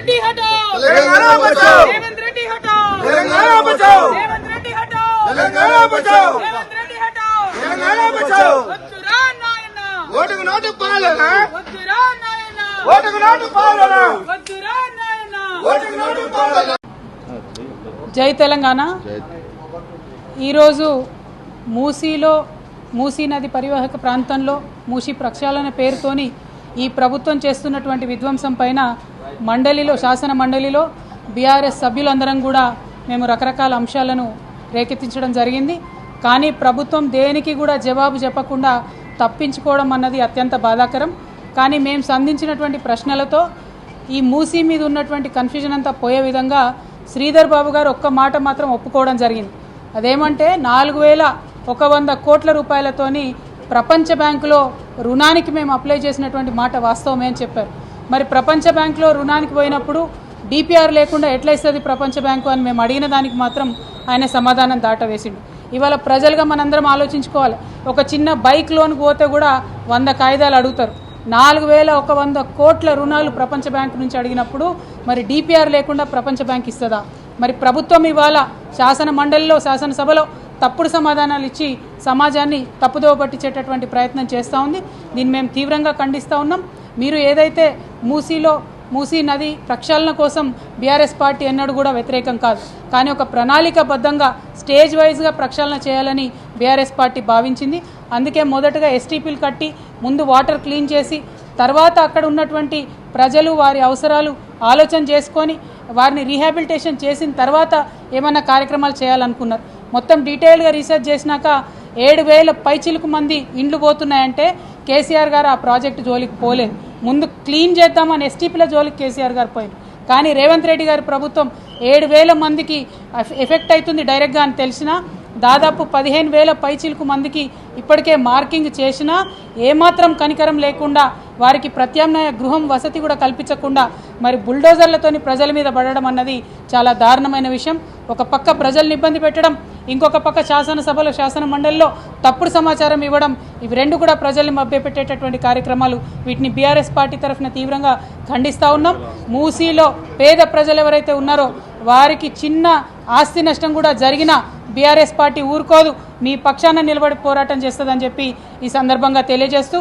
रेड्डी हटाओ, तेलंगाना बचाओ, रेवंत रेड्डी हटाओ, तेलंगाना बचाओ, रेवंत रेड्डी हटाओ, तेलंगाना बचाओ, रेवंत रेड्डी हटाओ, तेलंगाना बचाओ। वद्दुरा नायना, ఓటుకు నోటు పాలన, वद्दुरा नायना, ఓటుకు నోటు పాలన, वद्दुरा नायना। ఓటుకు నోటు పాలన। జై తెలంగాణ। ఈరోజు మూసీ నది పరివాహక ప్రాంతంలో మూసీ ప్రక్షాళన పేరుతోని ఈ ప్రభుత్వం చేస్తున్నటువంటి విధ్వంసం పైన శాసన మండలిలో బీఆర్ఎస్ సభ్యులందరం కూడా మేము రకరకాల అంశాలను రేకెత్తించడం జరిగింది। కానీ ప్రభుత్వం దేనికి కూడా జవాబు చెప్పకుండా తప్పించుకోవడం అన్నది అత్యంత బాధాకరం। కానీ మేము సంధించినటువంటి ప్రశ్నలతో ఈ మూసీ మీద ఉన్నటువంటి కన్ఫ్యూజన్ అంతా పోయే విధంగా శ్రీధర్ బాబు గారు ఒక్క మాట మాత్రం ఒప్పుకోవడం జరిగింది। అదేమంటే 4100 కోట్ల రూపాయలతోని ప్రపంచ బ్యాంకులో రుణానికి మేము అప్లై చేసినటువంటి మాట వాస్తవమే అని చెప్పారు। మరి ప్రపంచ బ్యాంకులో రుణానికి పోయినప్పుడు డిపిఆర్ లేకుండా ఎట్లా ఇస్తుంది ప్రపంచ బ్యాంకు అని మేము అడిగిన దానికి మాత్రం ఆయన సమాధానం దాటవేసిండు। ఇవాళ ప్రజలుగా మనందరం ఆలోచించుకోవాలి। ఒక చిన్న బైక్ లోన్కి పోతే కూడా 100 కాగితాలు అడుగుతారు। 4100 కోట్ల రుణాలు ప్రపంచ బ్యాంకు నుంచి అడిగినప్పుడు మరి డిపిఆర్ లేకుండా ప్రపంచ బ్యాంక్ ఇస్తుందా? మరి ప్రభుత్వం ఇవాళ శాసన మండలిలో శాసనసభలో తప్పుడు సమాధానాలు ఇచ్చి సమాజాన్ని తప్పుదోవ పట్టించేటటువంటి ప్రయత్నం చేస్తూ ఉంది। దీన్ని మేము తీవ్రంగా ఖండిస్తూ ఉన్నాం। మీరు ఏదైతే మూసీ నది ప్రక్షాళన కోసం బీఆర్ఎస్ పార్టీ ఎన్నడూ కూడా వ్యతిరేకం కాదు, కానీ ఒక ప్రణాళికబద్ధంగా స్టేజ్ వైజ్గా ప్రక్షాళన చేయాలని బీఆర్ఎస్ పార్టీ భావించింది। అందుకే మొదటగా ఎస్టీపీలు కట్టి ముందు వాటర్ క్లీన్ చేసి తర్వాత అక్కడ ఉన్నటువంటి ప్రజలు వారి అవసరాలు ఆలోచన చేసుకొని వారిని రీహాబిలిటేషన్ చేసిన తర్వాత ఏమన్నా కార్యక్రమాలు చేయాలనుకున్నారు। మొత్తం డీటెయిల్గా రీసెర్చ్ చేసినాక 7000 పైచిలకు మంది ఇండ్లు పోతున్నాయంటే కేసీఆర్ గారు ఆ ప్రాజెక్టు జోలికి పోలేదు। ముందు క్లీన్ చేద్దామని ఎస్టీపీల జోలికి కేసీఆర్ గారు పోయారు, కానీ రేవంత్ రెడ్డి గారి ప్రభుత్వం 7000 మందికి ఎఫెక్ట్ అవుతుంది డైరెక్ట్గా అని తెలిసినా దాదాపు 15,000 పైచిలకు మందికి ఇప్పటికే మార్కింగ్ చేసినా ఏమాత్రం కనికరం లేకుండా వారికి ప్రత్యామ్నాయ గృహం వసతి కూడా కల్పించకుండా మరి బుల్డోజర్లతోని ప్రజల మీద పడడం అన్నది చాలా దారుణమైన విషయం। ఒక పక్క ప్రజల్ని ఇబ్బంది పెట్టడం, ఇంకొక పక్క శాసనసభలో శాసన మండలిలో తప్పుడు సమాచారం ఇవ్వడం, ఇవి రెండు కూడా ప్రజల్ని మభ్యపెట్టేటటువంటి కార్యక్రమాలు। వీటిని బీఆర్ఎస్ పార్టీ తరఫున తీవ్రంగా ఖండిస్తూ ఉన్నాం। మూసీలో పేద ప్రజలు ఎవరైతే ఉన్నారో వారికి చిన్న ఆస్తి నష్టం కూడా జరిగినా బీఆర్ఎస్ పార్టీ ఊరుకోదు, మీ పక్షాన నిలబడి పోరాటం చేస్తుందని చెప్పి ఈ సందర్భంగా తెలియజేస్తూ